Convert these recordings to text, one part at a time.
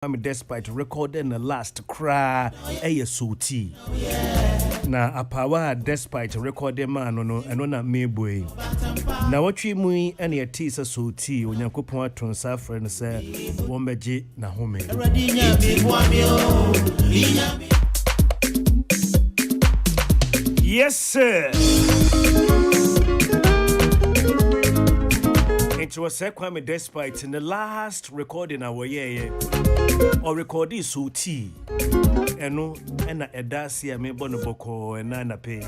despite recording the last cry SOT. Na apawa despite recording man no eno na meboy. Na watwi mu ene yeti se SOT onyankopon aton sa friend say won beje na home. Yes sir. It was Kwame despite in the last recording our year or recording SOT eno ena edasi ame bonoboko ena na pay.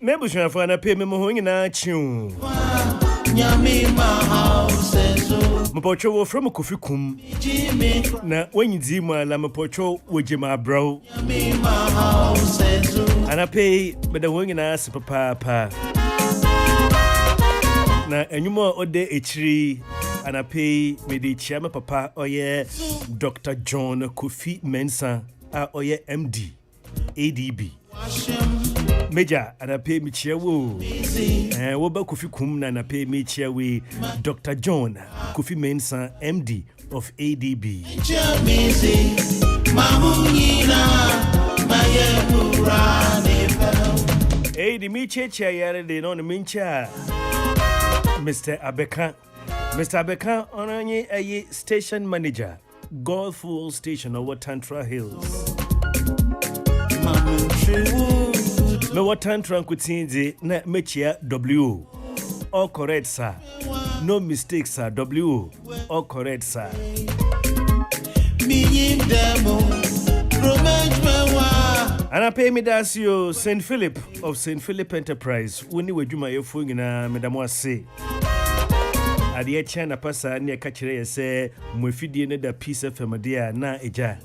Maybe she have to pay me more in a tune. Mapocho from Kofi kum. Na when you zima la mapocho wujima bro. And I pay but the wing in us papa. Na enyuma ode echiri and I pay me the chairman papa oye Dr. John Kofi Mensa oye MD ADB Major and I pay me chairwo woba Kofi kum na pay me chairwe Dr. John Kofi Mensa MD of ADB AD me chair yare de no mincha Mr. Abeka onanye aye station manager Golfwall Station over Tantra Hills me what Tantra kutinze na mechia W all correct sir no mistakes sir W all correct sir and I pay me das you St. Philip of St. Philip Enterprise woni wadwuma yefu nyina medamo ase ade China pasa ne ka kire ye se mwefidie ne da peace fm dia na eja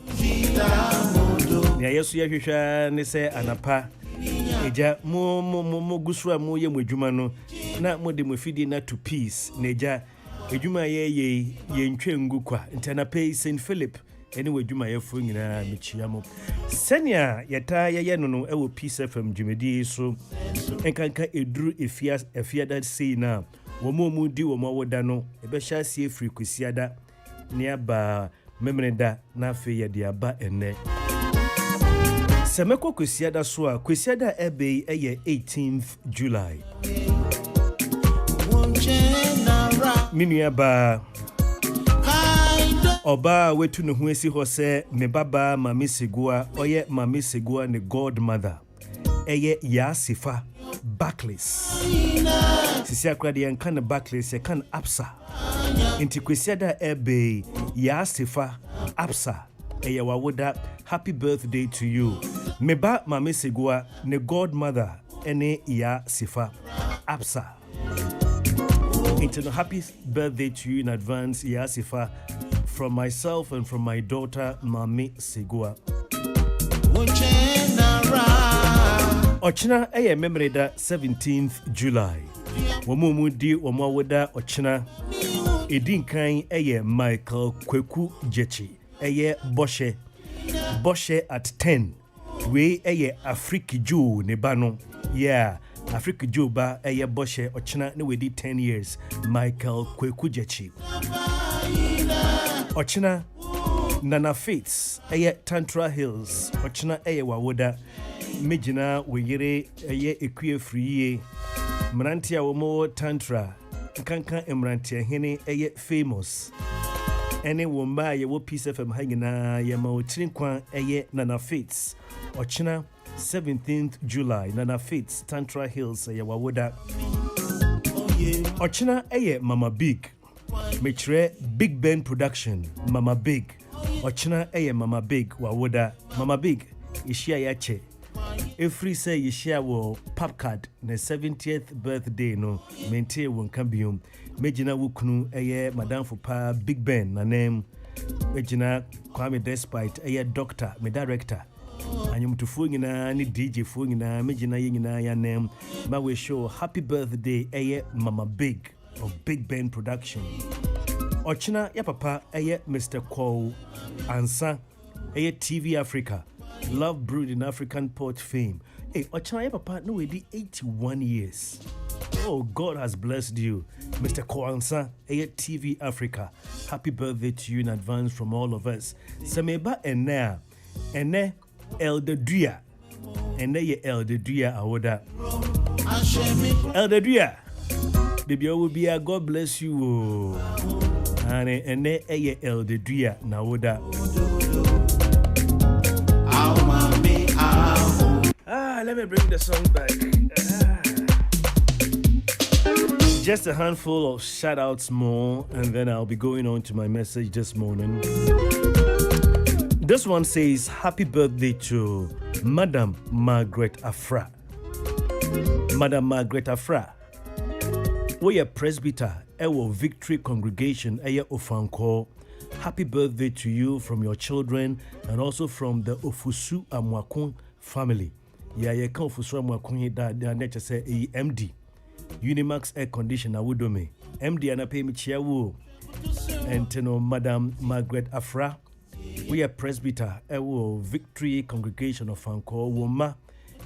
ne yesu ye hwehwa ne se anapa eja mo gusura mo ye mwadwuma no na mode mo fidi na to peace neja edwuma ye ntwe ngu kwa ntana pay St Philip anyway edwuma ye fo nyina mechia mo senia yeta ye no ewo Peace FM dwumedi so enkanka eduru efia that say na wo mu di wo woda no ebe sha sie free kwesiada ne aba memreda na afi ye de aba enne semeko kwesiada so a kwesiada ebe eye 18th July Minua ba Oba wetu no hu esi ho se me baba mami segua oye mami segua ne godmother eye ya sifa backless sisi akrade yan kan backless ya kan absa inti kwesiada ebe ya sifa absa eye wawoda happy birthday to you me ba mami segua ne godmother ene ya sifa absa. Happy birthday to you in advance, Yasifa, from myself and from my daughter, Mami Segua. Ochina eye memory da 17th July. Wamumudi wamawada ochina. Edinkan eye Michael Kweku Jechi. Eye Boshe at 10. We eye Afriki Jew nebano. Yeah. Africa Juba eye Boshe ochina ne wedi 10 years Michael Kwekujechi ochina Nana Fates eye Tantra Hills ochina eye wawoda mejina weyere eye ekue friye mrantia womo Tantra kankan emrantia hene eye famous ene womba ye wo Peace FM hangina ye ma otinkwa eye Nana Fates ochina 17th July Nana Fates Tantra Hills wawoda ochina eye Mama Big mechre Big Ben Production Mama Big ochina eye Mama Big wawoda Mama Big ishia yache every say ishia wo pop card na 70th birthday no mente won kambium mejina wukunu eye Madam Fupa Big Ben na name mejina Kwame Despite eye doctor me director anyumtufu nyina ni DJ fu nyina mejina nyina ya name ma we show happy birthday eye Mama Big of Big Ben Production ochina ya papa eye Mr. Kofi Ansa eye TV Africa Love Brewed in African Port fame ochina ya papa no we 81 years. Oh, God has blessed you, Mr. Kofi Ansa eye TV Africa. Happy birthday to you in advance from all of us. Sameba ene Elder Dria and they Elder Dria awoda Elder Dria baby will be a God bless you and they Elder Dria na awoda let me bring the song back. Just a handful of shout outs more and then I'll be going on to my message this morning. This one says, happy birthday to Madam Margaret Afra. Madam Margaret Afra. We are presbyter, Ewo Victory Congregation, Eye Ofanko. Happy birthday to you from your children and also from the Ofusu Amwakun family. Yeah, you can Ofusu Amwakun that nature say MD. Unimax air conditioner wudome. MD anape mi chiawo. And teno Madam Margaret Afra. We are presbyter ewo Victory Congregation of Anko Woma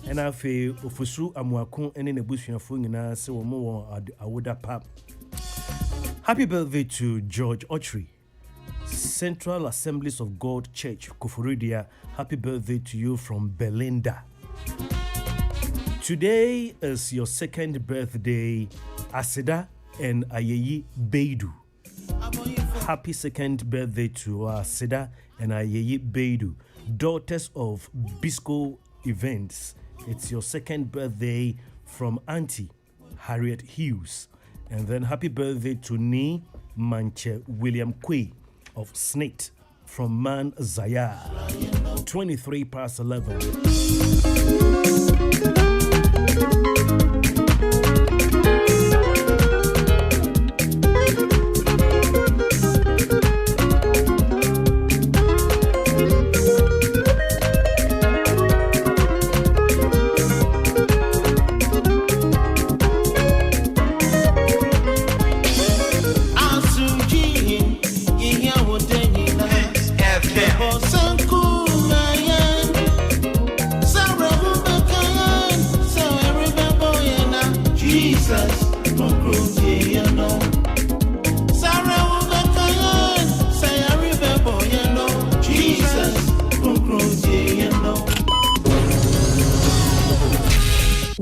and afe Ofusu Amwakun ene nebusuafo nyina se wo mo awoda pap. Happy birthday to George Ochri, Central Assemblies of God Church, Koforidia. Happy birthday to you from Belinda. Today is your second birthday, Asida and Ayeyi Beidu. Happy second birthday to Asida and Ayeyi Beidu, daughters of Bisco Events. It's your second birthday from Auntie Harriet Hughes. And then happy birthday to Ni Manche William Quay of Snate from Man Zaya. 23 past 11.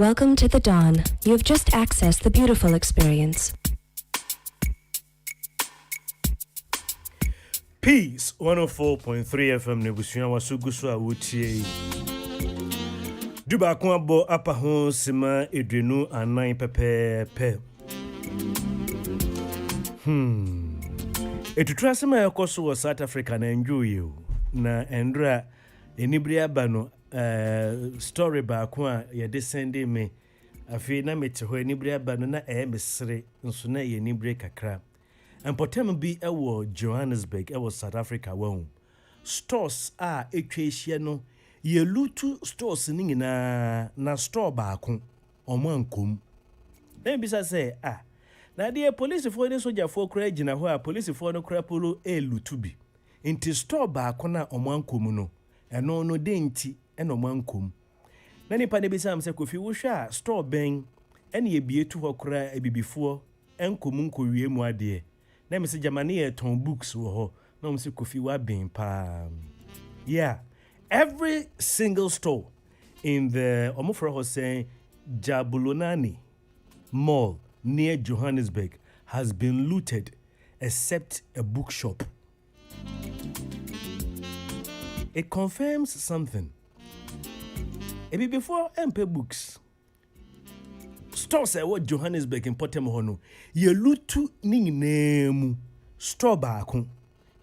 Welcome to the dawn. You have just accessed the beautiful experience. Peace 104.3 FM Nebusia Wasugusu Awutie. Duba kwabo apa ho sima edwenu anan pepepe. Etutra sima yakoso wa South Africa na enjoy you. Na endra enibria bano story ba kwa ya descend me afi na mete ho enibria bano na mesre nso na ye enibria kakra. Empotem bi ewo Johannesburg ewo South Africa won. Stores a etwa no ye lutu stores ni na store baako omankom. Dem bisa say na de police for ni soldier for kra gina ho a police for no kra polo lutu bi. Inti store baako na omankom no eno no de nti eno omankom. Na nipa ne bisa am say Kofi wo hwa store ben ene ye bietu ho kra ebibifo enkom nkowie mu ade. Na me say Germany ton books wo ho. Na me say Kofi wa ben pa. Yeah. Every single store in the Omofra saying Jabulonani Mall near Johannesburg has been looted except a bookshop. It confirms something. Maybe before MP books. Stores at Johannesburg in Potem ye lutu nemu store baako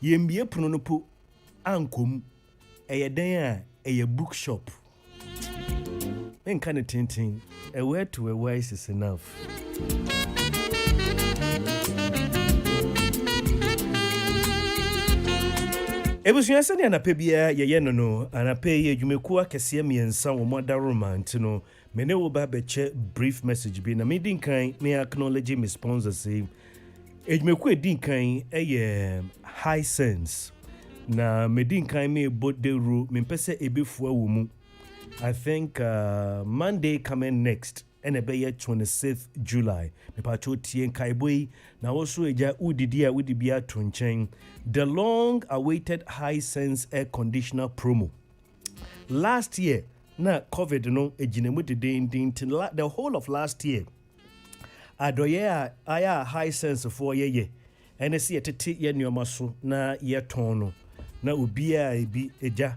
ye mbie pronopo ankom eye den a bookshop en kind of tinting a word to a wise is enough. Ebusua sɛ ne anapɛ bia ye no anapɛ ye dwumeku akɛseɛ miɛnsa wɔ moda romant no me ne wo ba bɛkyɛ brief message bi na me din kan me acknowledge me sponsors say edwumeku edin kan high sense na me din kan me bode ro me pese ebefu awu mu. I think Monday coming next and be 26th July. Me pacho tien kaiboi na also eja udibia tonchen. The long awaited high sense air conditioner promo. Last year na COVID no ejinemu de the whole of last year. Adoye aya high sense for ye. And see tete ye nyoma so na ye tono. Na ubia ebi eja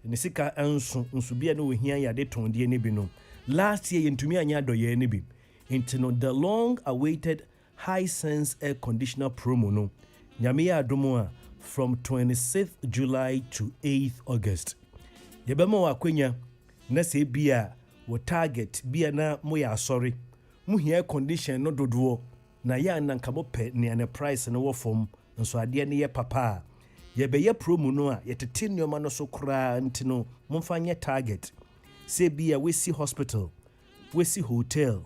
nisika anso bia no ohia ya de ton de ne bi no. Last year yentumi anya doye ne bi. Intino the long awaited high sense air conditioner promo no. Nyame ya adomo a from 26th July to 8th August. Yebema wa kwenya na se bia wo target bia na mo ya sorry. Mu hia condition no dodo na ya nanka mo pe ne na price no wo fom nso ade ne ye papa. Yebeye promo no a yetete nyoma no so kra ntino momfa nye target. Se bia we see hospital, we see hotel,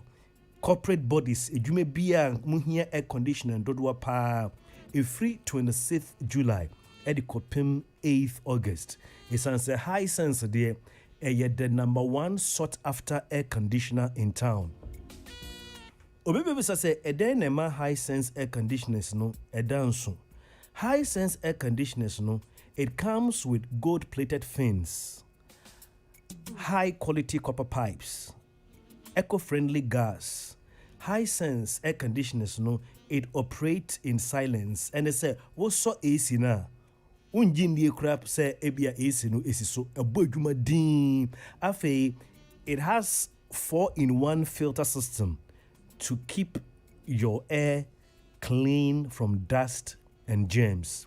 corporate bodies, ejume bia mu hia air conditioner dodo pa. A free 26th July at the Kopim 8th August. It's a high sense there, the number one sought after air conditioner in town. Obibi say a denema high sense air conditioners no a danso. High sense air conditioners no, it comes with gold plated fins, high quality copper pipes, eco-friendly gas. High sense air conditioners no, it operates in silence. And they say, what's so AC na? Unjin die crap say ebia AC no AC so a boduma dim. Afe, it has 4-in-1 filter system to keep your air clean from dust and germs.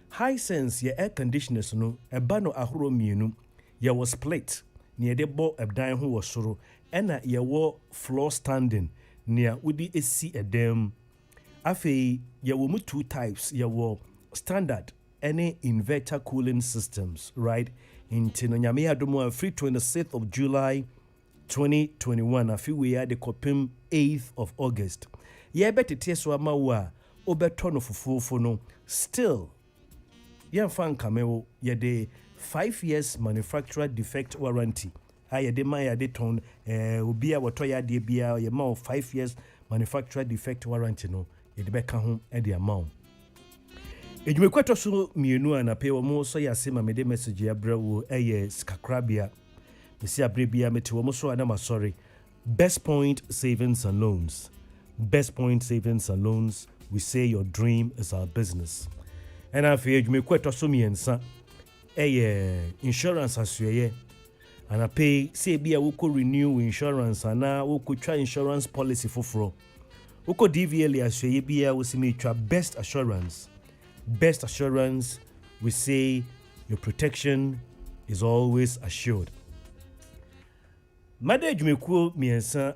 High sense your air conditioners no, a bano ahuro mienu, ya was split, near the bo abdan who was soro, and ya war floor standing. Near would see a dam. Afe, ya will move 2 types. Ya will standard any inverter cooling systems, right? In Tinonyamia Domo, free 26th of July 2021. A few we had the Kopim 8th of August. Ya better teswa mawa oberton of fufuno. Still, ya fan cameo, ya de 5 years manufacturer defect warranty. I de maya de ton ubia watoya de bia ye ma 5 years manufacturer defect warranty no ye de beka ho e de amount ejumekwato so mienu anape wo mo so ya sema me de message ya brawo eye skakrabia mesi abrebia meti wo mo so ana ma sorry Best Point Savings and Loans. Best Point Savings and Loans. We say your dream is our business. And I feel you may quite also me and son. Insurance as you and I pay say be a woko renew insurance and now woko try insurance policy for fro. Woko DVL as you be a we see try best assurance. Best assurance, we say your protection is always assured. Mother Jumeko miensa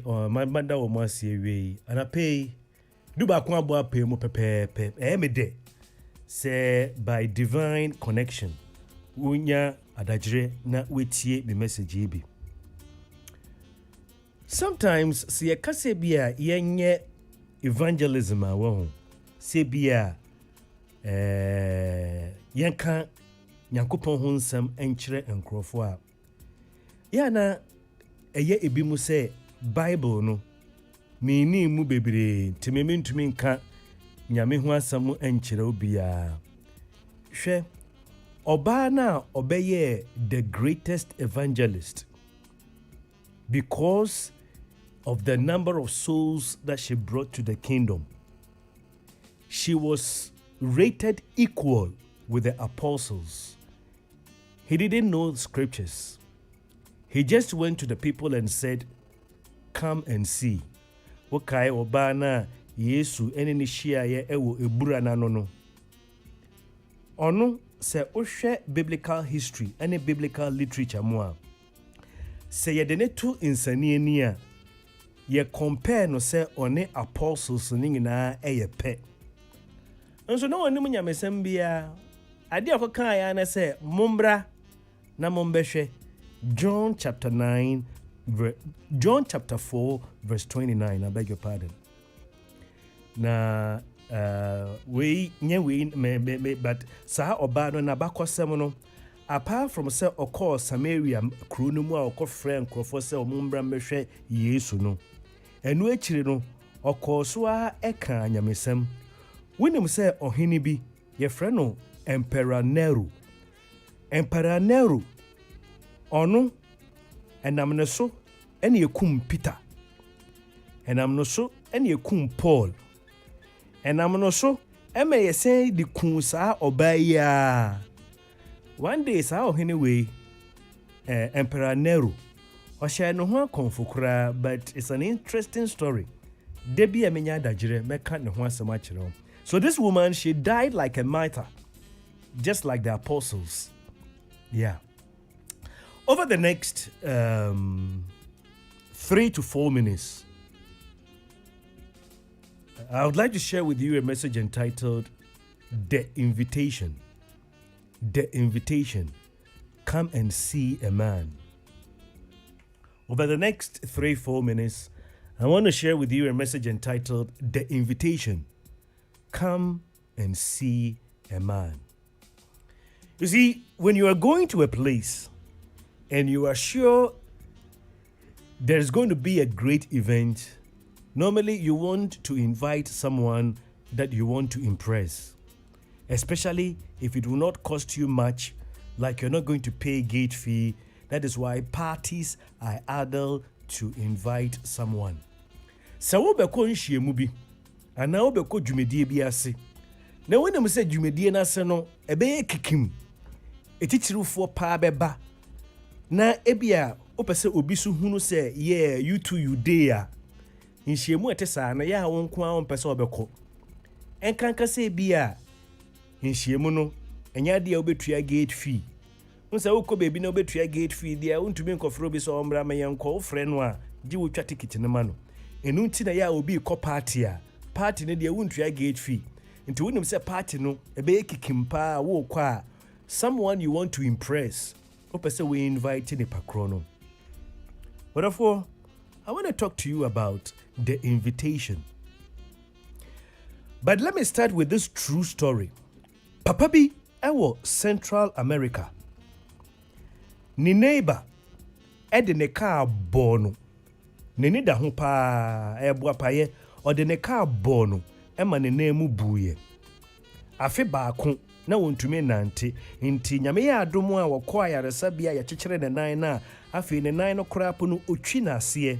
or my mother or my CA and I pay do back one boy pay mo pepe me de say by divine connection unya adajre na wetie me message bi. Sometimes see a kase bia yenye evangelism a wo se bia yenka nyankopon ho nsam enkyere enkrofo a ya na eye ebi mu se Bible no mini mu bebre tememintumi nka nyame ho asam enkyere obia hwe oba na obeye the greatest evangelist because of the number of souls that she brought to the kingdom. She was rated equal with the apostles. He didn't know scriptures. He just went to the people and said, come and see. Wakai obana Yesu eneni shia ye ewo ebura na no. Ono se ohwe biblical history and biblical literature mo. Se ye de ne to insani ani a ye compare no se one apostles ni nyina eye pe. Nso no woni munyamesem bia ade akoka ya na se mombra na mombehwe John chapter 4 verse 29. I beg your pardon. Na we but sa oba no na bakosem no apart from say okọ Samaria kro no mu a okọ friend krofo say omumbra mehwe Yesu no enu akire no okọ so a eka anyamesem winim say ohene bi ye frɛ no Emperor Nero ono enam ne so ene yekum Peter enam no so ene yekum Paul enam no so eme yesen di kun saa obaya. One day saa ohene we Emperor Nero ohye no ho akonfokura, but it's an interesting story. Debi amenya dagire meka ne ho asem akire. So this woman, she died like a martyr, just like the apostles. Yeah. Over the next 3 to 4 minutes, I would like to share with you a message entitled The Invitation. The Invitation. Come and see a man. Over the next 3-4 minutes, I want to share with you a message entitled The Invitation. Come and see a man. You see, when you are going to a place and you are sure there's going to be a great event, normally you want to invite someone that you want to impress, especially if it will not cost you much, like you're not going to pay gate fee. That is why parties are idle to invite someone. So obeko nhyiemu bi ana obeko dwumedie bi ase. Na when say dwumedie na ase no ebe kikim. Etichirufo pa beba. Na ebia opese obi so hunu say yeah you too you there. Nhyiemu etesa na ya wonko a ompese obeko. Enkanka say bia nhyiemu no enya de obetua gate fee. Unsa woko baby na obetua gate fee dia untumi nkofro bi so ombra mayenko wo frɛ no a gi wo twa ticket ne ma no. Enu nti na ya obi ko party a party ne dia wuntua gate fee. Nti wonim say party no ebe kikimpa wo kwa someone you want to impress. Opese we invite the pakro no. Therefore, I want to talk to you about the invitation. But let me start with this true story. Papa bi ewo Central America. Ni neighbor ede ne car bono. Neni da ho pa ebo apaye ode ne car bono ema ne nemu buye. Afe baako na wontumi nante nti nyame ya adomu a wɔkɔ ayaresabea ya kyekere ne nan na afei ne nan no korapo no otwi na ase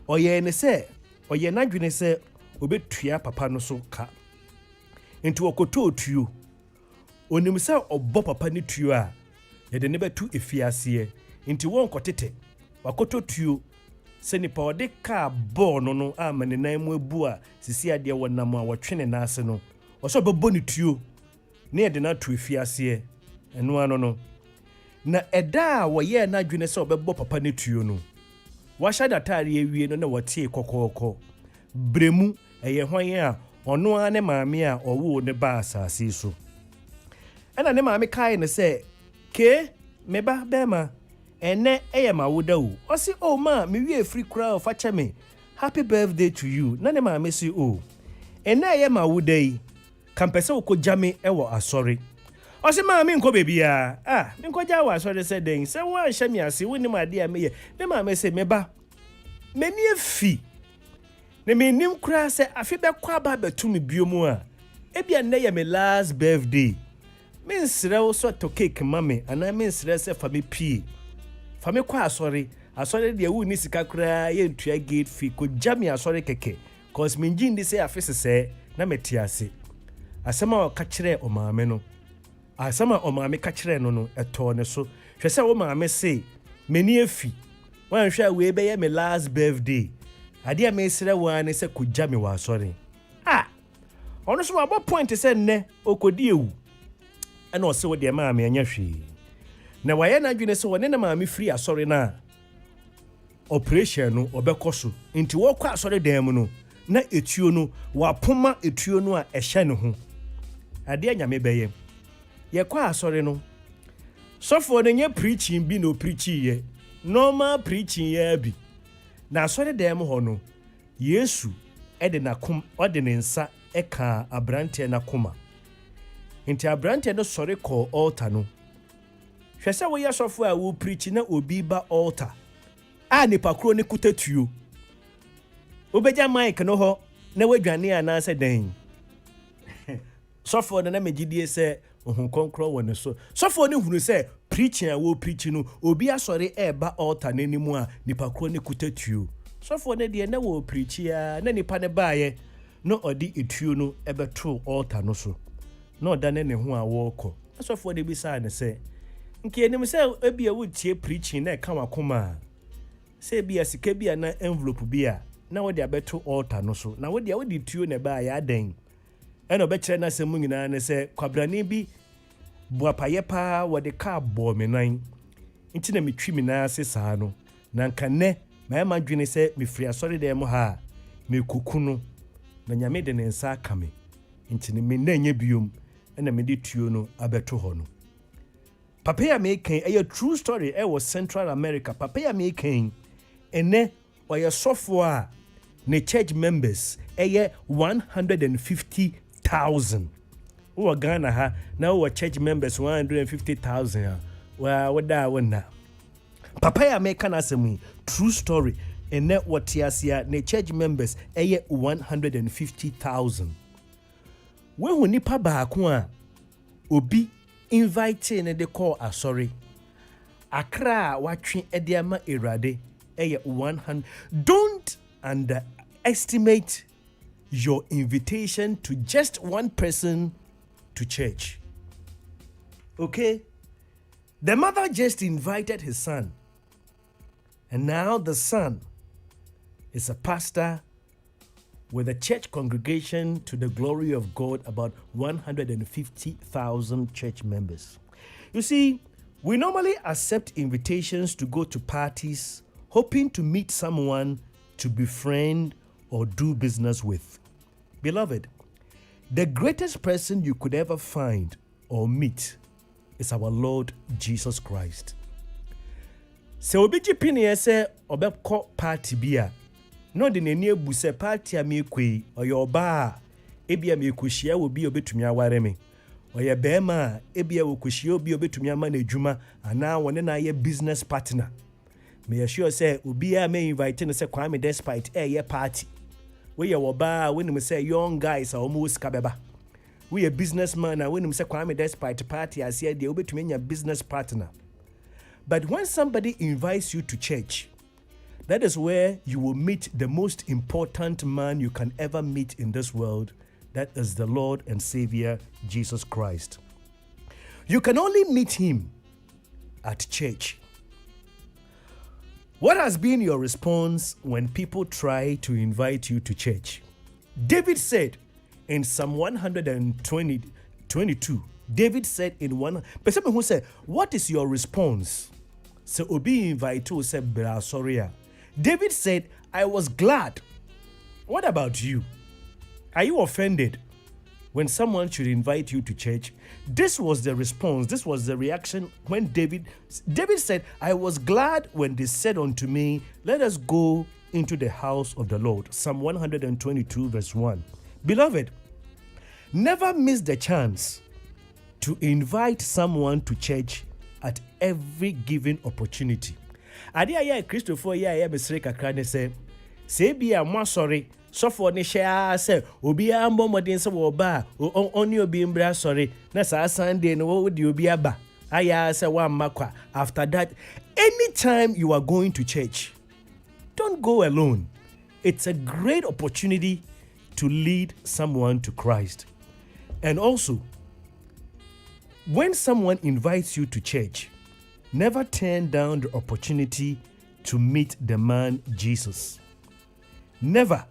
ɔyɛ ne sɛ ɔyɛ n'adwene sɛ obetua papa no so ka nti wɔkɔtɔ tuo onim sɛ ɔbɔ papa ne tuo a yɛde ne bɛtu efiase nti wɔnkɔtete wakɔtɔ tuo sɛ nipa ɔde ka bɔɔ no a ma ne nan mu abu a sisi adeɛ wɔnam a wɔtwe ne n'ase no ɔsɛ ɔbɛbɔ ne tuo ne yɛde no ato efiase ɛno ano no na ɛda a wɔyɛ n'adwene sɛ ɔbɛbɔ papa ne tuo no wahyɛ datare awie no na wɔtie kɔkɔɔkɔ bremu ɛyɛ hwan a ɔno a ne maame a ɔwo ne ba asase so ɛna ne maame kae ne sɛ ke meba bɛma ene eye ma woda o osi oh ma me wie free crowd fa che me happy birthday to you na ne ma me si oh ene eye ma woda yi kampese ukogya me ewo asori osi ma me nko bebia me nkogya wa asori se den se wo anhye me ase woni ma de a me ye ne ma me se me ba mani afi ne me nim kra se afi be kwa ba betu me biomu a ebia ne ye me last birthday me nsre wo so to cake mame ana me nsre se fa me pie Fame kwa asori de wu ni sika kra ye ntua gate fee ko jami asori keke cause minji ndi se afese se na metiase asema o ka kire o maame no asema o maame ka kire no eto ne so hwese o maame se meni afi wan hwa we be ye me last birthday ade a me sire wa ne se ko jami wa asori ono so abo point se nne okodi ewu ena o se wo de maame anya hwe na waye na adwene se wone na maame free asori na operation no obekoso nti wo kwa asori dan mu no na etuo no wapoma etuo no a ehye ne ho ade anyame beye ye kwa asori no sofo no nye preaching bi no preaching ye normal preaching ye bi na asori dan mu ho no Yesu ede na kom ode ne nsa eka abrante na koma nti abrante no sori call altar no hwese wo ye sofo a wo preach na obi ba altar a nipa kro ne kutatuo obeja mic no ho na wadwane anase den sofo na megidie se ohun konkro wone so sofo ne hunu se preaching a wo preach no obi asori e ba altar n'animu a nipa kro ne kutatuo sofo ne de na wo preach ya na nipa ne baaye no odi etuo no ebeto altar no so na oda ne ho a wo sofo de bi sa ne se nke enim se ebia wo tie preaching na ka wakoma se ebia sika bia na envelope bia na wo de abeto altar no so na wo de tuo ne ba ya den eno be kire na semu nyina ne se kwabrani bi buapaye pa wo de ka bo me nan nti na metwi mi na ase saa no na nka ne ma dwene se me firi asori de mo ha me kukuno na nyame de ne nsa aka me nti ne me na nya biom ena me de tuo no abeto ho no Papa ya making a true story was Central America. Papa ya making ene oye software ne church members 150,000. Uwa Ghana ha na uwa church members 150,000. Wada wana. Papa ya making asemi true story ene watiasia ne church members 150,000. When nipa baako a obi inviting and they call sorry. Akra watching ediama erade 100. Don't underestimate your invitation to just one person to church. Okay? The mother just invited his son. And now the son is a pastor with a church congregation to the glory of God, about 150,000 church members. You see, we normally accept invitations to go to parties, hoping to meet someone to befriend or do business with. Beloved, the greatest person you could ever find or meet is our Lord Jesus Christ. So obi jipini ese obekọ party bia no de nani abuse party a mekoi oye oba ebia mekohia obi obetumi aware me oye bema ebia wokohia obi obetumi ama na adwuma ana wone na ye business partner me sure say obi a me invite no say kwame despite ye party we ye oba when me say young guys are almost kabeba we a businessman and when him say Kwame despite party as here they will be to mean a business partner. But when somebody invites you to church, that is where you will meet the most important man you can ever meet in this world. That is the Lord and Savior, Jesus Christ. You can only meet him at church. What has been your response when people try to invite you to church? David said in Psalm 122, David said in one, but someone who said, what is your response? So Obi invite you, said, sorry. David said, I was glad. What about you? Are you offended when someone should invite you to church? This was the response. This was the reaction when David said, I was glad when they said unto me, let us go into the house of the Lord. Psalm 122 verse 1. Beloved, never miss the chance to invite someone to church at every given opportunity. Ade aye Christopher ya besre kakra ne se bia mo sorry so for ne share say obi ambo modin se wo ba oni obi mbra sorry na sa Sunday no wo di obi aba aya say one makwa. After that, anytime you are going to church, don't go alone. It's a great opportunity to lead someone to Christ. And also, when someone invites you to church, never turn down the opportunity to meet the man Jesus. Never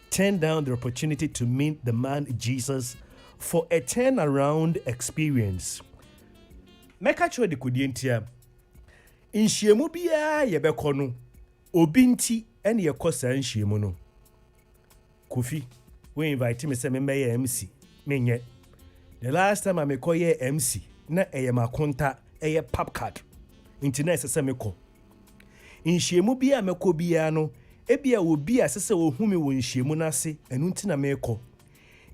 turn down the opportunity to meet the man Jesus for a turnaround experience. Meka chwe de kudientia. Inshiemu bia yebeko no. Obi nti ene yekosa inshiemu no. Kofi, we invite me say me meye MC. Menye. The last time I me call ye MC, na eye makonta eye pap card. Inti na sese me ko. Inshiemu bia me ko bia no, ebia obi asese ohumi wo inshiemu na se, enu nti na me ko.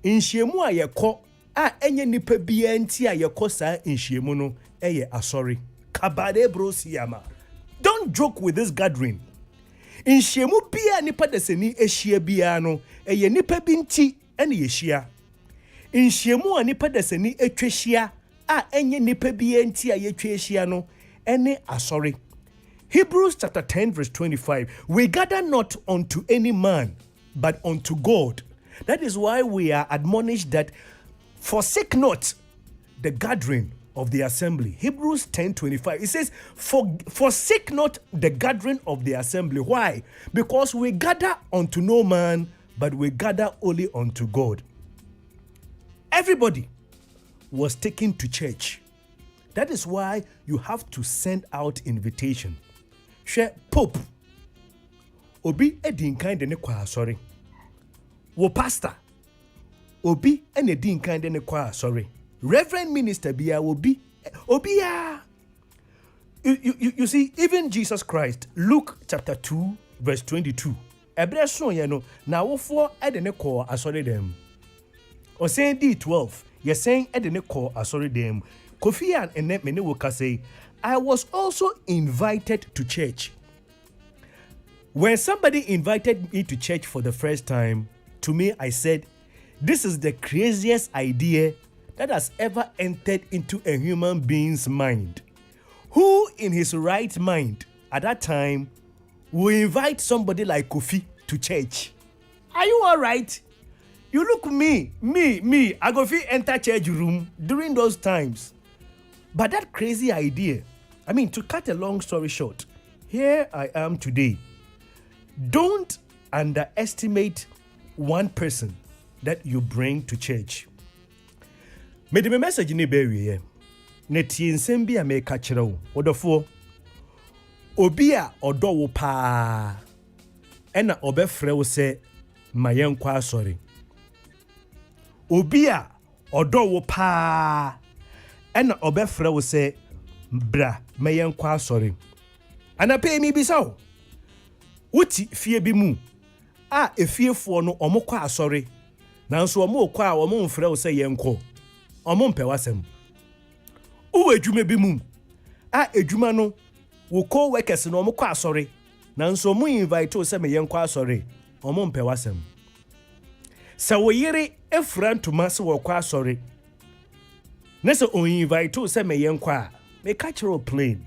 Inshiemu a ye ko a enye nipa bia nti a ye ko sa inshiemu no, eye asori. Kabade bro siyama. Don't joke with this gathering. Inshiemu bia nipa deseni ehia bia no, eye nipa bi nti ene ye hia. Inshiemu a nipa deseni etwehia a enye nipa bia nti a ye twehia no, ene asori. Hebrews chapter 10 verse 25. We gather not unto any man, but unto God. That is why we are admonished that forsake not the gathering of the assembly. Hebrews 10:25. It says, forsake not the gathering of the assembly. Why? Because we gather unto no man, but we gather only unto God. Everybody was taken to church. That is why you have to send out invitation. Share Pope. Obi edin kind ne kwa sorry. Wo pastor. Obi ene din kind ne kwa sorry. Reverend minister bia obi ya. You see, even Jesus Christ, Luke chapter 2 verse 22. Ebre so ye no na wofo ede ne ko asori dem. O say D12, ye saying ede ne ko asori dem. Kofi and ene me ne wo ka say, I was also invited to church. When somebody invited me to church for the first time, to me I said, this is the craziest idea that has ever entered into a human being's mind. Who in his right mind at that time will invite somebody like Kofi to church? Are you all right? You look me, I go fit enter church room during those times. But that crazy idea, to cut a long story short, here I am today. Don't underestimate one person that you bring to church. Me de me message ni be wie ne tie nsem bia me ka kire wo odofo obi a odo wo pa ena obefre wo se mayenkwa asori obi a odo wo pa ena obefre wo se bra mayenkwa asori ana pay mi bisaw wuti fie bi mu a efiefo no omokwa asori nanso omokwa a omomfre wo se yenko Omon pe wasem. Uwe edwuma bi mu. A edwuma no wo co-workers no omko asori. Na nso mu invite o se me yenko asori. Omon pe wasem. Sa wo yere efura ntoma se wo kwa sorry. Na se o invite to say me yenkwa. Me catch her plain.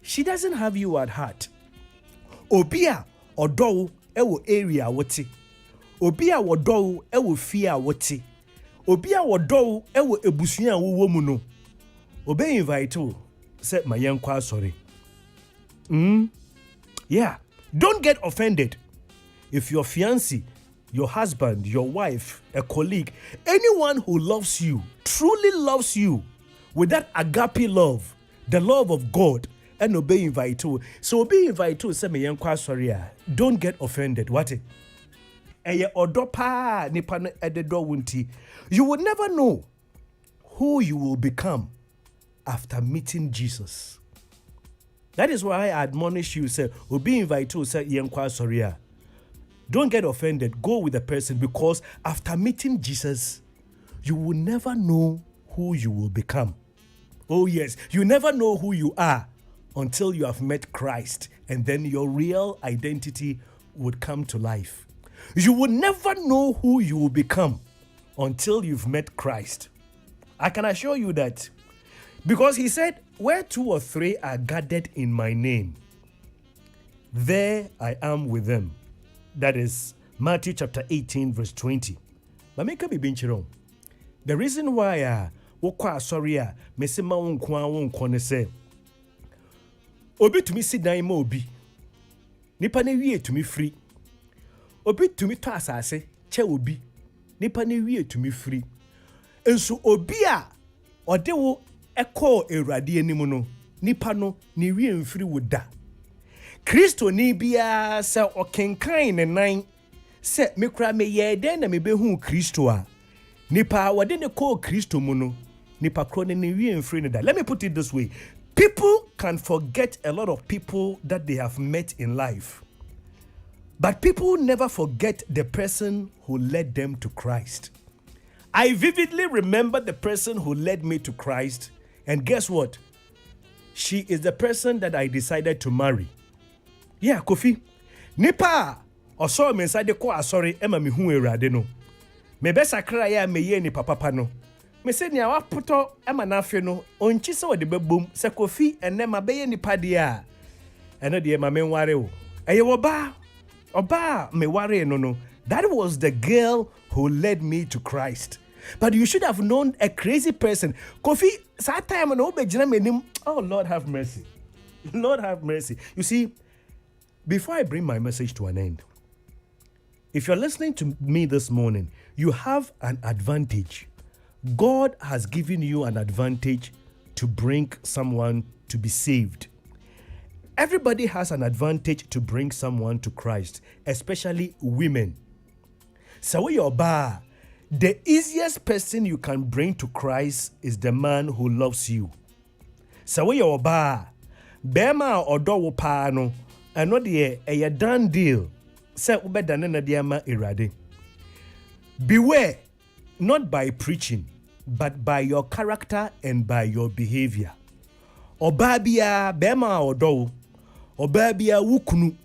She doesn't have you at heart. Obia odo ewo area wote. Obia wodo ewo fie wote. Obia wodo ewo ebusua wo mu no. Obe invite to say my yenkwa sorry. Yeah. Don't get offended. If your fiancé, your husband, your wife, a colleague, anyone who loves you, truly loves you with that agape love, the love of God, and obey invite to. So obey invite to say me yankwa sorry. Don't get offended. What? Eye odopa nipa no ededo wunti. You will never know who you will become after meeting Jesus. That is why I admonish you, say, obey invite to say yankwa sorry. Don't get offended. Go with the person, because after meeting Jesus, you will never know who you will become. Oh yes, you never know who you are until you have met Christ, and then your real identity would come to life. You will never know who you will become until you've met Christ. I can assure you that, because he said, where 2 or 3 are gathered in my name, there I am with them. That is Matthew chapter 18 verse 20. But make me binchiro. The reason why wokwa sorry me se ma wonko ne say obi tumi sit down ma obi nipa ne wie tumi free. Obi tumi to asase che obi nipa ne wie tumi free. Enso obi a ode wo ekọ Ewurade anim no nipa no ne wie mfiri wo da. Kristo ni bia se okenkan ne nan se mekura me ye den na mebehu Kristo a nipa wode ne ko Kristo mu no nipa kro ne wie mfiri ne da. Let me put it this way. People can forget a lot of people that they have met in life. But people never forget the person who led them to Christ. I vividly remember the person who led me to Christ, and guess what? She is the person that I decided to marry. Yeah, Kofi. Nipa oso me inside ko asori ema me hu Ewurade no. Me be sakra ya me ye ni papa no. Me se nia wapoto ema na afi no, onchi se wode bebom se Kofi enne ma be ye nipa de a. Eno de ma me nware o. Eye oba me ware no no. That was the girl who led me to Christ. But you should have known a crazy person. Kofi, that time no be gina me nim. Oh Lord have mercy. Lord have mercy. You see, before I bring my message to an end, if you're listening to me this morning, you have an advantage. God has given you an advantage to bring someone to be saved. Everybody has an advantage to bring someone to Christ, especially women. So your bar, the easiest person you can bring to Christ is the man who loves you. So your bar, bema odo pa no. And not a done deal. Say ubedane na diama irade. Beware, not by preaching, but by your character and by your behavior. Obabia bema odo, obabia wukunu.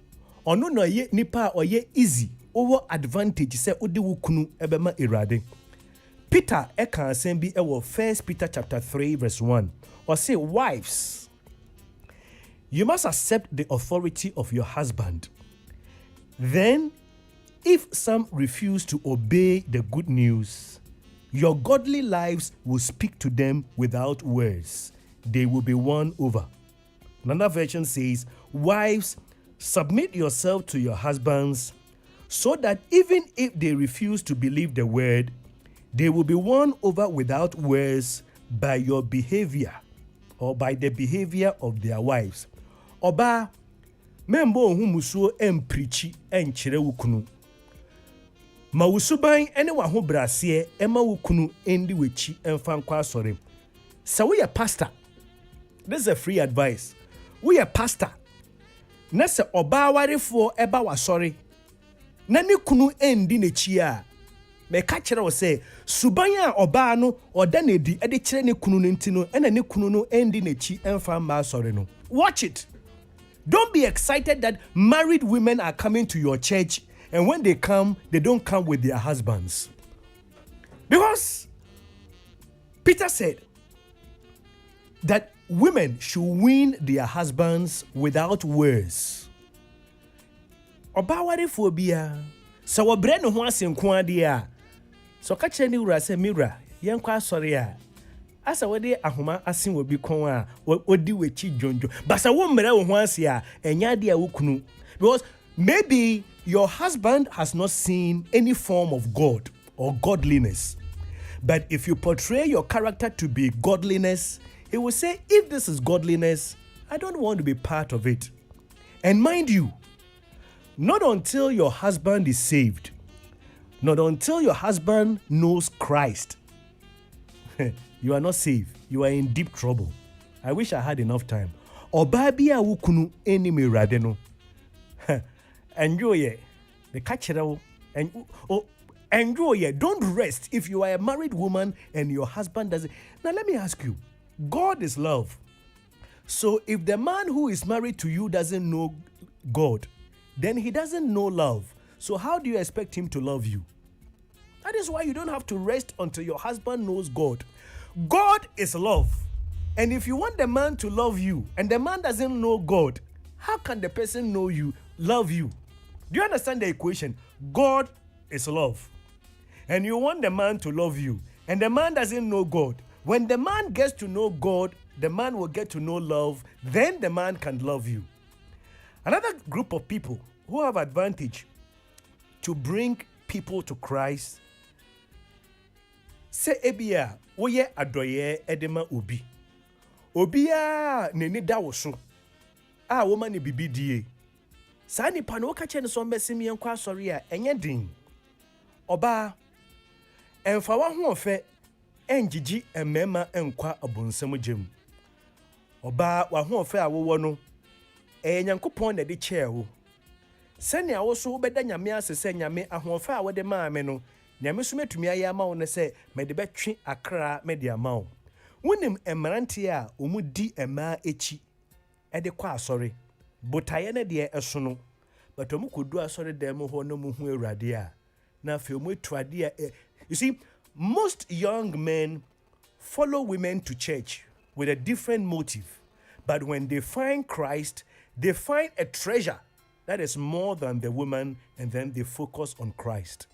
Ono no ye nipa oye easy. Over advantage say udi wukunu ebema irade. Peter eka asembi ewo 1 Peter chapter 3 verse 1. Or say, wives, you must accept the authority of your husband. Then, if some refuse to obey the good news, your godly lives will speak to them without words. They will be won over. Another version says, wives, submit yourself to your husbands so that even if they refuse to believe the word, they will be won over without words by your behavior or by the behavior of their wives. Oba membo humusuo emprichi enchire wukunu. Ma wusuban ene wa ho brase ema wukunu endi wechi emfa nkwa asore. So we are pastor. This is a free advice. We are pastor. Na se oba warefo eba wasore. Na ne kunu endi nechi a. Me ka kire wo se suban a oba no oda na edi ede kire ne kunu no ntino ena ne kunu no endi nechi emfa ma asore no. Watch it. Don't be excited that married women are coming to your church And when they come, they don't come with their husbands. Because Peter said that women should win their husbands without words. Obawari phobia. So we brand no one nko ade a. So ka kire ni wura se miwura, yen kwa asori a. Asa we de ahoma asen obi kon a, odi wechi jonjo. Basa wo mre wo ho ase a, enya ade a wokunu. Because maybe your husband has not seen any form of God or godliness. But if you portray your character to be godliness, he will say, if this is godliness, I don't want to be part of it. And mind you, not until your husband is saved, not until your husband knows Christ, you are not saved. You are in deep trouble. I wish I had enough time. Obabi a wukunu enime radeno. Enjoy it. The catcher and enjoy it. Don't rest if you are a married woman and your husband doesn't. Now let me ask you. God is love. So if the man who is married to you doesn't know God, then he doesn't know love. So how do you expect him to love you? That is why you don't have to rest until your husband knows God. God is love. And if you want the man to love you and the man doesn't know God, how can the person know you, love you? Do you understand the equation? God is love. And you want the man to love you and the man doesn't know God. When the man gets to know God, the man will get to know love, then the man can love you. Another group of people who have advantage to bring people to Christ, say ebia, oye adoye edema obi. Obia neni dawoso. Woman ni bibi die. Sa nipa no ka che ne so mbesimi enkwa asori a enye din. Oba emfa wa ho ofe enjiji emema enkwa abonsam gem. Oba wa ho ofe awowo no nyankopon na de chewo. Sene awo so beda nyame asese nyame ahofe a wode maame no nyame so metumi aye ama wo ne se mede betwe akra mede ama wo. Wonim emarante a omudi ema echi ede kwa asori botaye ne de eso no but omukodu asori dem ho no mu hu awurade a na afi omuetu ade a. You see, most young men follow women to church with a different motive, but when they find Christ, they find a treasure that is more than the woman, and then they focus on Christ.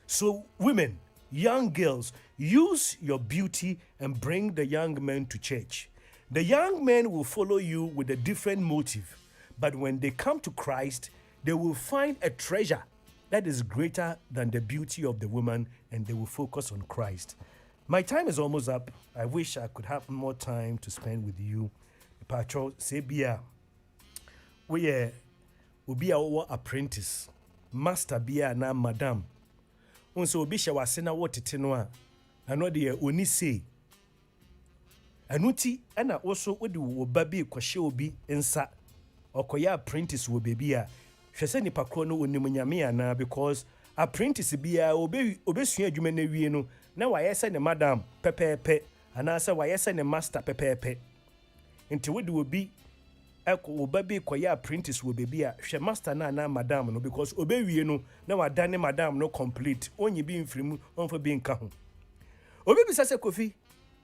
So women, young girls, use your beauty and bring the young men to church. The young men will follow you with a different motive, but when they come to Christ, they will find a treasure that is greater than the beauty of the woman, and they will focus on Christ. My time is almost up. I wish I could have more time to spend with you. Patrol, say bia. We be our apprentice. Master bia na madam. Unso obi hye wase na wotete no a. Ano de oni sei. Anuti ana also wodi wo ba bi kwhye obi nsa. Okoya apprentice wo bebi a. Hwese nipa kro no onim nyame ana because apprentice bia obesua adwuma na wie no na wayese ne madam pepepe ana se wayese ne master pepepe. Nti wodi obi oba bi koya apprentice wo bebi a hwe master na madam no because obewie no na wadane madam no complete onyi bi mfirimu onfa bi nka ho. Obi bi sase Kofi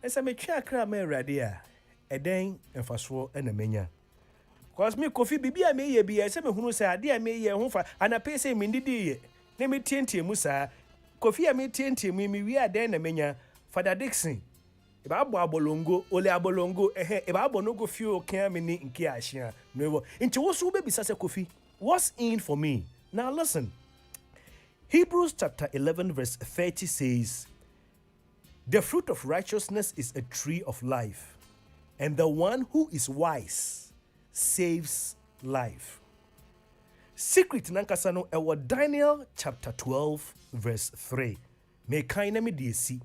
esa metwa akra ma awurade a eden emfaso na menya. Because me Kofi bibia me ye bia se me hunu se ade a me ye ho fa anape se me ndidi ye na me tientie mu saa Kofi a me tientie mu me wi aden na menya Father Dixon eba abo abolongo ole abolongo eba abo no go fio kan me ni nke ahia no nti wo so be bisa se Kofi what's in for me. Now listen, Hebrews chapter 11 verse 30 says, the fruit of righteousness is a tree of life, and the one who is wise saves life. Secret nankasa no ewo Daniel chapter 12 verse 3. Me kain na me de si.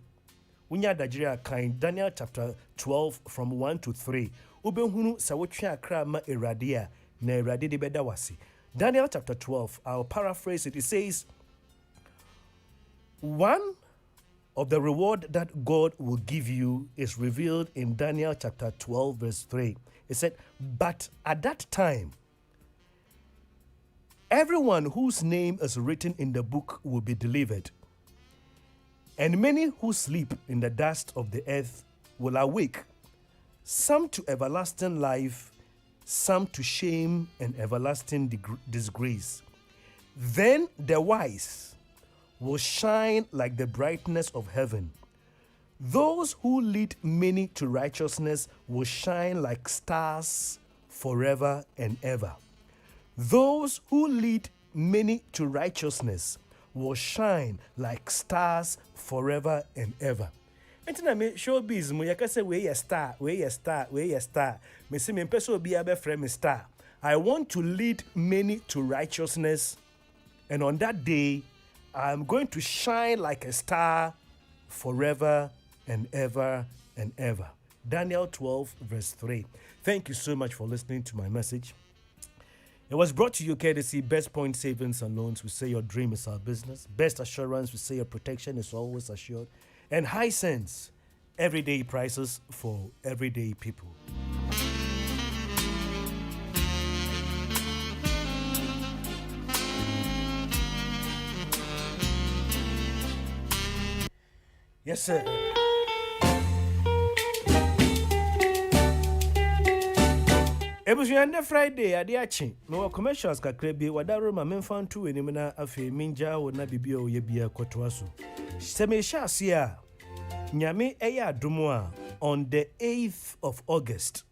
Unya Nigeria kain Daniel chapter 12 from 1 to 3. Ubehunu sa wotwe akra ma Erade a na Erade de beda wase. Daniel chapter 12, I'll paraphrase it. It says, one of the reward that God will give you is revealed in Daniel chapter 12 verse 3. It said, but at that time, Everyone whose name is written in the book will be delivered. And many who sleep in the dust of the earth will awake, some to everlasting life, some to shame and everlasting disgrace. Then the wise will shine like the brightness of heaven. Those who lead many to righteousness will shine like stars forever and ever. Those who lead many to righteousness will shine like stars forever and ever. And then I showbiz mo yaka say we a star. Me say me person be a friend star. I want to lead many to righteousness, and on that day I'm going to shine like a star forever and ever and ever. Daniel 12 verse 3. Thank you so much for listening to my message. It was brought to you courtesy Best Point Savings and Loans. We say your dream is our business. Best Assurance, we say your protection is always assured. And High Sense, everyday prices for everyday people. Yes, sir. Ebusuande Friday adiachi no commercials kakrebi wadaro ma memfan to enim na afi minja wo na bibia o ye bia kwoto aso seme sha ase a nyame eya adomo a on the 8th of August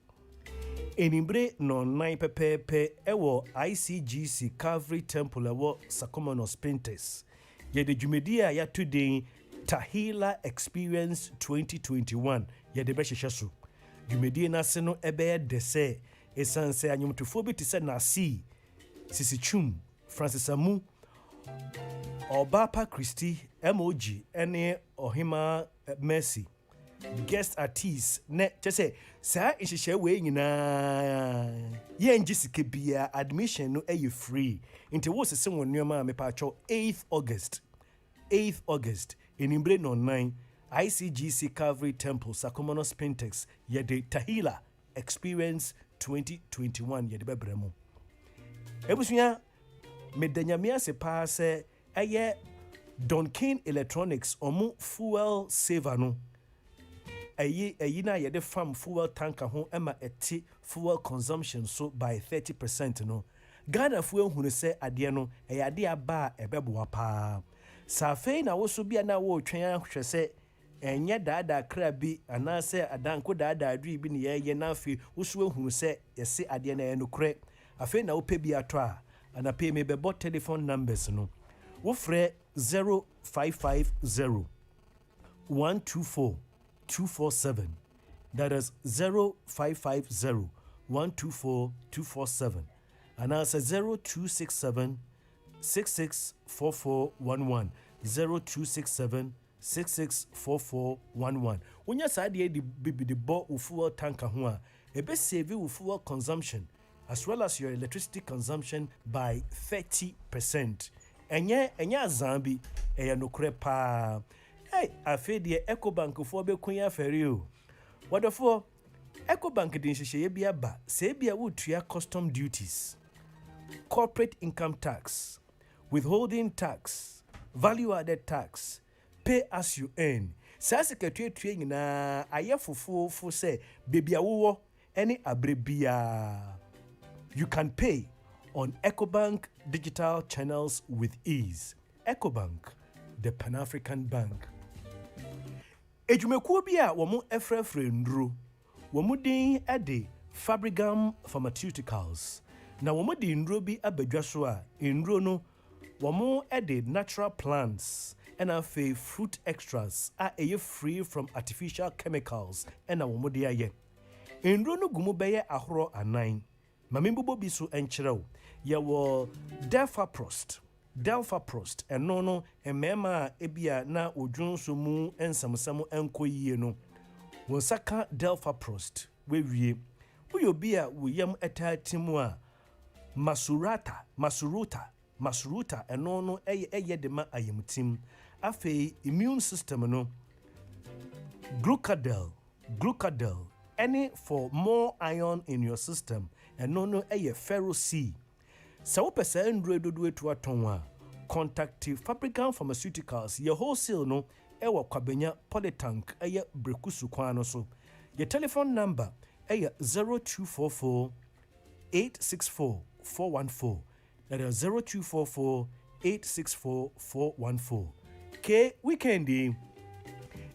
enimbre no 9 pepepe ewo ICGC Calvary Temple ewo Sacomonos Pintes ye de dwumedi a ya today Tahila Experience 2021 ye de be hyehyɛ dwumedi na se no ebe de se esanse anyomtofo bi te se na si Sisichum Francis Amu Obapa Christie MOG ene Ohima Mercy guest artist ne chese sa nhyehyɛ we nyina ye ngisike bia admission no eye free nti wo sese won nneoma me pa 8th August enimbre no 9 ICGC Calvary Temple Sacomonos Pintex yede Tahila Experience 2021 yede bebremu ebusuya medanyamia se pa se eye Donkin Electronics omu fuel saver no eyi na yede fam fuel tanker ho ema eti fuel consumption so by 30% no Ghana fuel hunu se ade no ade aba ebeboa pa safei na wo so bia na wo twen ahwɛ se enye dada krabi anase adanko dada adri bi ne ye na afi usu ehunu se yese ade na enukre afi na wo pe bi ato a ana pe me bebo telephone numbers no wo frɛ 0550 124 247 that is 0550 124 247 anase 0267 664411 0267 664411 Wonya saade di bibi de bo fuel tanker ho a ebe save fuel consumption as well as your electricity consumption by 30%. Enye azambi eya nokre pa. Hey, afede EcoBank fo be kun ya feri o. Wadofo EcoBank din hyehyɛ bia ba, se bia wotua custom duties, corporate income tax, withholding tax, value added tax, pay as you earn. Sase ketue nyina ayefofo se bebia wo any abrebia. You can pay on EcoBank digital channels with ease. EcoBank, the Pan-African Bank. Ejumekuo bi a womo efrefre ndru. Womo din ede Fabrigam Pharmaceuticals. Na womo di ndru bi abadwa so a ndru no womo ede natural plants and afe fruit extras are free from artificial chemicals and womo de aye. Ndru no gumu beye ahoro anan. Mamimbo bi so enkyerɛw yɛwɔ Delpha-Prost ɛno no emema ebia na odwun so mu ensamsam enkoyie no wonsaka Delpha-Prost wewie uyobi a woyam etatimu a masuruta ɛno no eye de ma ayemtim afei immune system no glucadel any for more iron in your system and no ferro C Sɛ wopɛ sɛ nduro dodo etu atɔn a, contact Fabricant Pharmaceuticals. Your wholesale no ɛwɔ Kwabenya Polytank ɛyɛ Brekusu kwan no so. Your telephone number ɛyɛ 0244 864 414. That is 0244 864 414. K weekendi.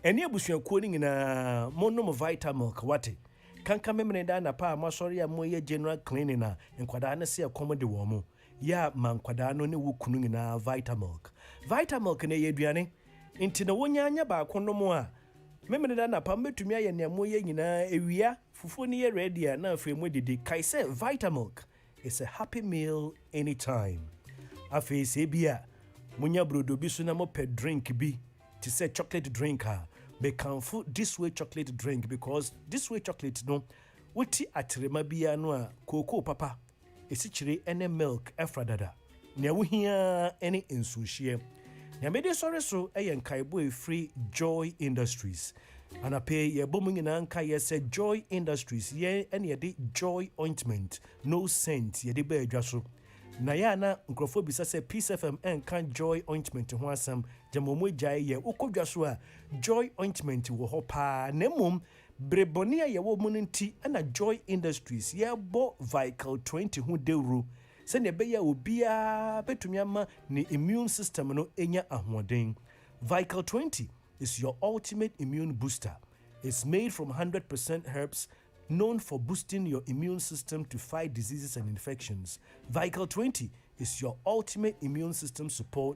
Eni abusuakuo ni nyinaa monom Vitamilk wate. Kanka memene da na pa amasori a moye general cleaning na nkwada na se akomode wo mo. Ya man nkwada no ne wukunu nyinaa Vitamilk. Vitamilk ne ye aduane. Nti na wonya anya ba konom a memene da na pa metumi aye ne moye nyinaa ewia fufuo ne ye ready a na afi mu didi kai se Vitamilk is a happy meal anytime. Afi se bia munya brodo bi so na mo pe drink bi to say chocolate drink ha. Be kanfo this way chocolate drink because this way chocolate no woti atrema bia no a cocoa papa esichire ene milk efradada na wohia ene ensuhie na mede sore so eyenkaibo e free Joy Industries anape ye bomu nyina nka ye say Joy Industries ye ene ye de Joy ointment no scent ye de ba adwa so na ya na nkrofo bisa se Peace FM can Joy ointment ho asam jamomo gyae ye ukodwa so a Joy ointment wo ho pa na mum breboni a ye wo mu nti na Joy Industries ye bo Vical 20 ho dewru se ne be ya obia betumi ama ne immune system no enya ahoden. Vical 20 is your ultimate immune booster. It's made from 100% herbs known for boosting your immune system to fight diseases and infections. Vical 20 is your ultimate immune system support